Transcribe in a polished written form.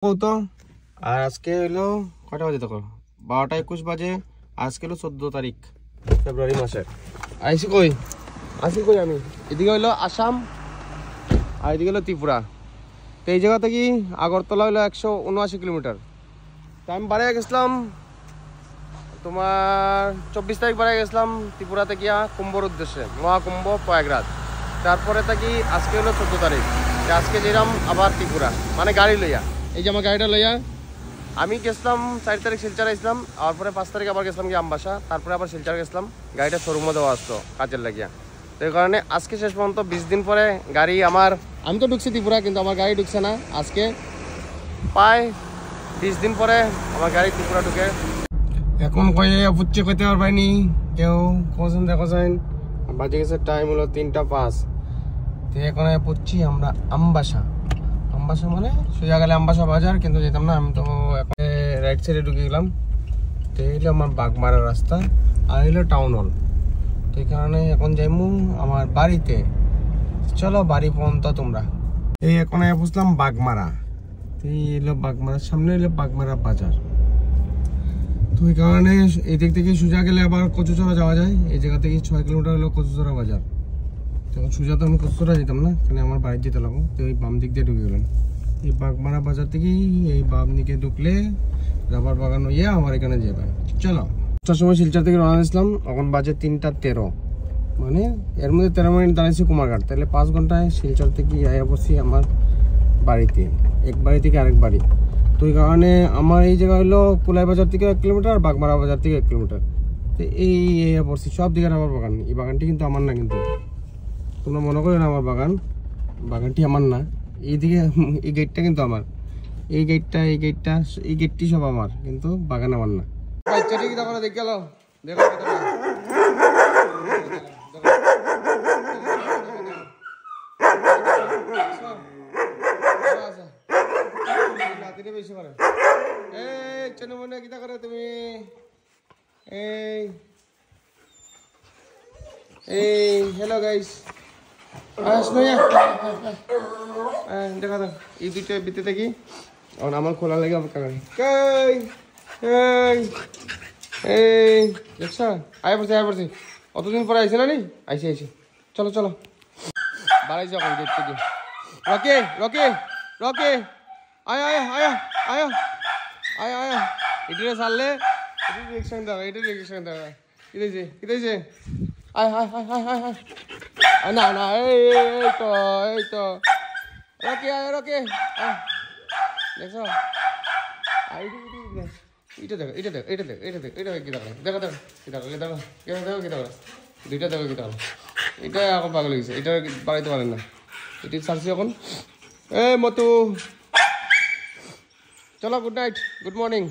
তো আর আজকে হলো কয়টা বাজে তখন 12:21 বাজে। আজকে হলো 14 তারিখ ফেব্রুয়ারি মাসের। আইসি কই আমি এদিকে হইলো আসাম আর এদিকে হলো ত্রিপুরা। তো এই জায়গা থেকে আগরতলা হলো 179 কিলোমিটার। তো আমি বাড়িয়ে গেছিলাম তোমার 24 তারিখ বাড়িয়ে গেছিলাম ত্রিপুরা থেকে কুম্ভর উদ্দেশ্যে, মহাকুম্ভ প্রয়াগরাজ। তারপরে থাকি আজকে হলো 14 তারিখ। আজকে যেরাম আবার ত্রিপুরা মানে গাড়ি লইয়া, এই যে আমার গাড়িটা লইয়া আমি গেছিলাম 4 তারিখ শিলচর আসলাম। তারপরে 5 তারিখ আবার গেছিলাম কি আমবাসা, তারপরে আবার শিলচর গেছিলাম। গাড়িটা শোরুমে দেওয়া আসতো কাজের লাগিয়া। তো এই কারণে আজকে শেষ পর্যন্ত 20 দিন পরে গাড়ি আমার, আমি তো ঢুকছি ত্রিপুরা কিন্তু আমার গাড়ি ঢুকছে না। আজকে প্রায় 20 দিন পরে আমার গাড়ি ত্রিপুরা ঢুকে। এখন কয়ে পুচ্ছে কইতে পারবাইনি কেউ কোন দেখো যাইন, বাজে গেছে টাইম হলো 3:05। তো এখন পুচ্ছি আমরা আমবাসা। আমবাসা মানে সোজা গেলে আমবাসা বাজার, কিন্তু যেতাম না আমি তো এখন রাইট সাইডে ঢুকে গেলাম। তো এই হলো আমার বাগমারার রাস্তা আর হলো টাউন হল। তো এই কারণে এখন যাইমু আমার বাড়িতে। চলো বাড়ি পর্যন্ত তোমরা। এই এখন বুঝলাম বাগমারা। এই হলো বাগমারার সামনে হলো বাগমারা বাজার। তো এই কারণে এই দিক থেকে সোজা গেলে আবার কচুচড়া যাওয়া যায়। এই জায়গা থেকে 6 কিলোমিটার হলো কচুচড়া বাজার। তখন সোজা তো আমি কচুচড়া যেতাম না, এখানে আমার বাড়ি যেতে লাগবো। তো এই বাম দিক দিয়ে ঢুকে গেলাম। এই বাগমারা বাজার থেকে এই বাম দিকে ঢুকলে রাবার বাগান হইয়া আমার এখানে যাবে। চলো 4টার সময় শিলচর থেকে রওনা দিয়েছিলাম, এখন বাজে 3:13, মানে এর মধ্যে 13 মিনিট দাঁড়িয়েছি কুমারঘাট। তাহলে 5 ঘন্টায় শিলচর থেকে আয়া পড়ছি আমার বাড়িতে, এক বাড়ি থেকে আরেক বাড়ি। তো এই কারণে আমার এই জায়গা হলো কুলাই বাজার থেকে 1 কিলোমিটার, বাগমারা বাজার থেকে 1 কিলোমিটার। তো এই পড়ছি সব দিকে রাবার বাগান। এই বাগানটি কিন্তু আমার না, কিন্তু তোমরা মনে করো না আমার বাগানটি আমার না। এইদিকে এই গেটটা কিন্তু আমার, এই গেটটি সব আমার, কিন্তু বাগান আমার না। বাচ্চাটি কি তখন দেখ গেল, দেখো বেশি করে। এই চনু মনে কিতা করে তুমি? এই হ্যালো গাইস, দেখা দেখ এই দুইটা বিতে থাকি। এখন আমার খোলা লাগে আমার কাকারি। দেখছ আয় পড়ছি অতদিন পরে আইসে না নি? আইসি চলো বাড়াইছি এখন গেট থেকে। রকে আয় এটা ছাড়লে এটা রিয়েকশন দেখা কিদেছে আয় না এই তো রকে দেখছ এটা দেখো দুইটা দেখো কি দেখো। এটা এখন পাগল গেছে, এটা বাড়াইতে পারেন না। এটি ছাড়ছি এখন। মতু চলো, গুড নাইট, গুড মর্নিং।